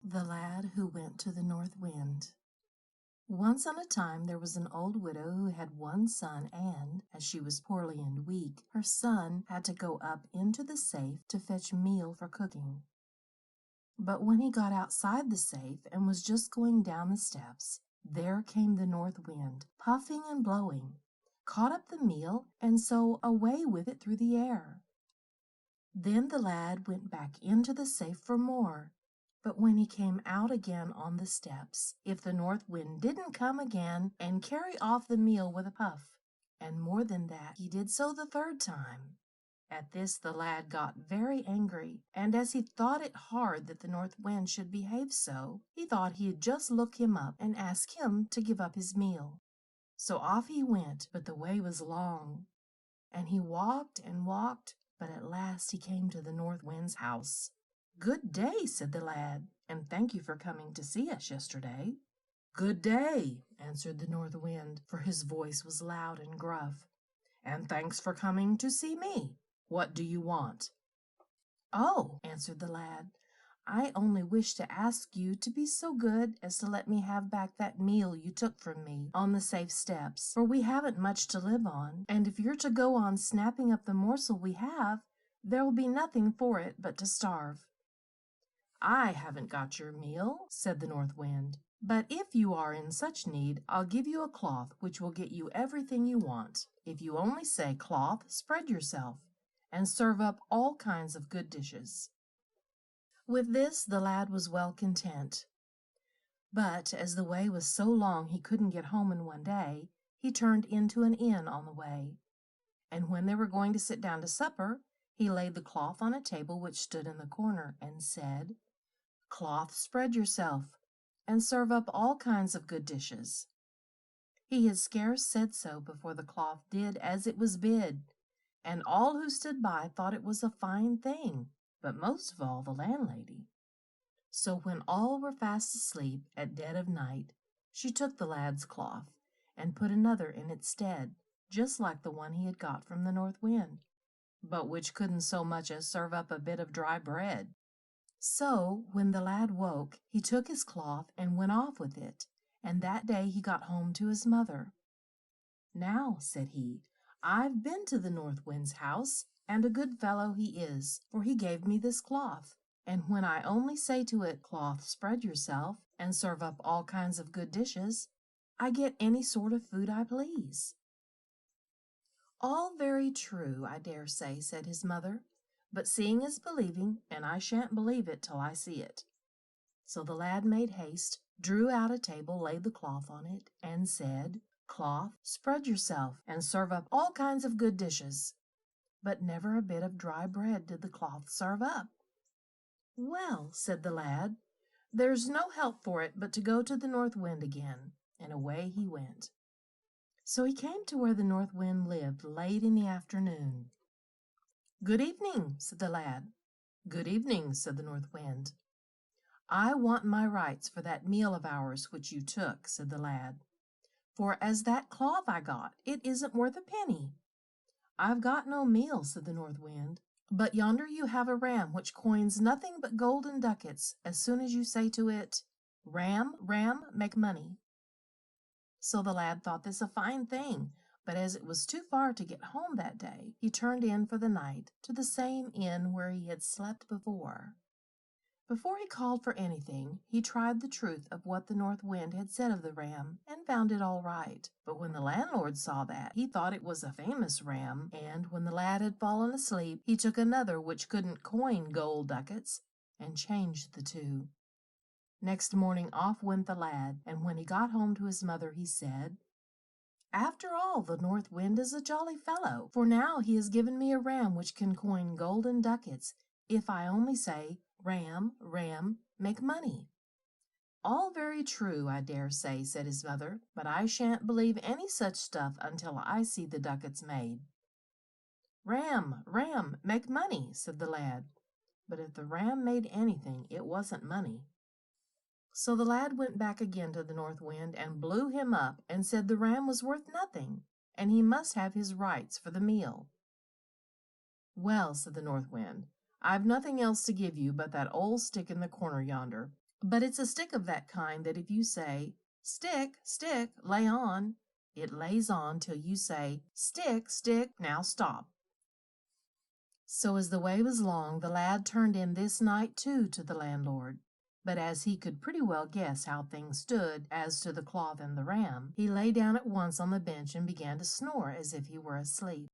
The Lad Who Went to the North Wind. Once on a time there was an old widow who had one son, and, as she was poorly and weak, her son had to go up into the safe to fetch meal for cooking. But when he got outside the safe and was just going down the steps, there came the north wind, puffing and blowing, caught up the meal, and so away with it through the air. Then the lad went back into the safe for more. But when he came out again on the steps, if the north wind didn't come again and carry off the meal with a puff, and more than that, he did so the third time. At this the lad got very angry, and as he thought it hard that the north wind should behave so, he thought he'd just look him up and ask him to give up his meal. So off he went, but the way was long, and he walked and walked, but at last he came to the north wind's house. "Good day," said the lad, "and thank you for coming to see us yesterday." "Good day," answered the north wind, for his voice was loud and gruff, "and thanks for coming to see me. What do you want?" "Oh," answered the lad, "I only wish to ask you to be so good as to let me have back that meal you took from me on the safe steps, for we haven't much to live on, and if you're to go on snapping up the morsel we have, there will be nothing for it but to starve." "I haven't got your meal," said the north wind, "but if you are in such need, I'll give you a cloth which will get you everything you want, if you only say, 'Cloth, spread yourself,' and serve up all kinds of good dishes." With this the lad was well content. But as the way was so long he couldn't get home in one day, he turned into an inn on the way. And when they were going to sit down to supper, he laid the cloth on a table which stood in the corner, and said, "Cloth, spread yourself, and serve up all kinds of good dishes." He had scarce said so before the cloth did as it was bid, and all who stood by thought it was a fine thing, but most of all the landlady. So when all were fast asleep at dead of night, she took the lad's cloth and put another in its stead, just like the one he had got from the north wind, but which couldn't so much as serve up a bit of dry bread. So when the lad woke, he took his cloth and went off with it, and that day he got home to his mother. "Now," said he, "I've been to the north wind's house, and a good fellow he is, for he gave me this cloth, and when I only say to it, 'Cloth, spread yourself, and serve up all kinds of good dishes,' I get any sort of food I please." "All very true, I dare say," said his mother, "but seeing is believing, and I shan't believe it till I see it." So the lad made haste, drew out a table, laid the cloth on it, and said, "Cloth, spread yourself, and serve up all kinds of good dishes." But never a bit of dry bread did the cloth serve up. "Well," said the lad, "there's no help for it but to go to the north wind again," and away he went. So he came to where the north wind lived late in the afternoon. "Good evening," said the lad. "Good evening," said the north wind. "I want my rights for that meal of ours which you took," said the lad, "for as that cloth I got, it isn't worth a penny." "I've got no meal," said the north wind, "but yonder you have a ram which coins nothing but golden ducats as soon as you say to it, 'Ram, ram, make money.'" So the lad thought this a fine thing, but as it was too far to get home that day, he turned in for the night to the same inn where he had slept before. Before he called for anything, he tried the truth of what the north wind had said of the ram, and found it all right. But when the landlord saw that, he thought it was a famous ram, and when the lad had fallen asleep, he took another which couldn't coin gold ducats, and changed the two. Next morning off went the lad, and when he got home to his mother he said, "After all, the north wind is a jolly fellow, for now he has given me a ram which can coin golden ducats, if I only say, 'Ram, ram, make money.'" "All very true, I dare say," said his mother, "but I shan't believe any such stuff until I see the ducats made." "Ram, ram, make money," said the lad, but if the ram made anything, it wasn't money. So the lad went back again to the north wind and blew him up and said the ram was worth nothing, and he must have his rights for the meal. "Well," said the north wind, "I've nothing else to give you but that old stick in the corner yonder. But it's a stick of that kind that if you say, "Stick, stick, lay on," it lays on till you say, "Stick, stick, now stop." So as the way was long, the lad turned in this night too to the landlord. But as he could pretty well guess how things stood as to the cloth and the ram, he lay down at once on the bench and began to snore as if he were asleep.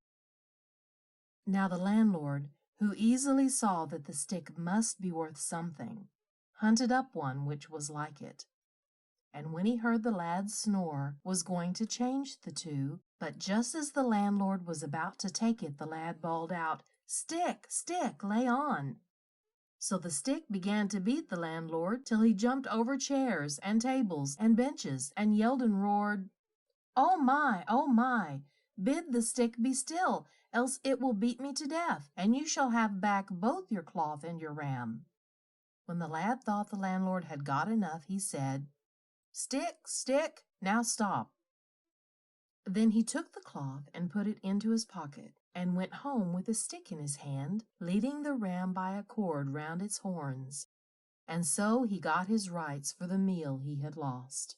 Now the landlord, who easily saw that the stick must be worth something, hunted up one which was like it, and when he heard the lad snore, was going to change the two, but just as the landlord was about to take it, the lad bawled out, "Stick, stick, lay on." So the stick began to beat the landlord till he jumped over chairs and tables and benches and yelled and roared, "Oh my, oh my! Bid the stick be still, else it will beat me to death, and you shall have back both your cloth and your ram." When the lad thought the landlord had got enough, he said, "Stick, stick, now stop." Then he took the cloth and put it into his pocket, and went home with a stick in his hand, leading the ram by a cord round its horns, and so he got his rights for the meal he had lost.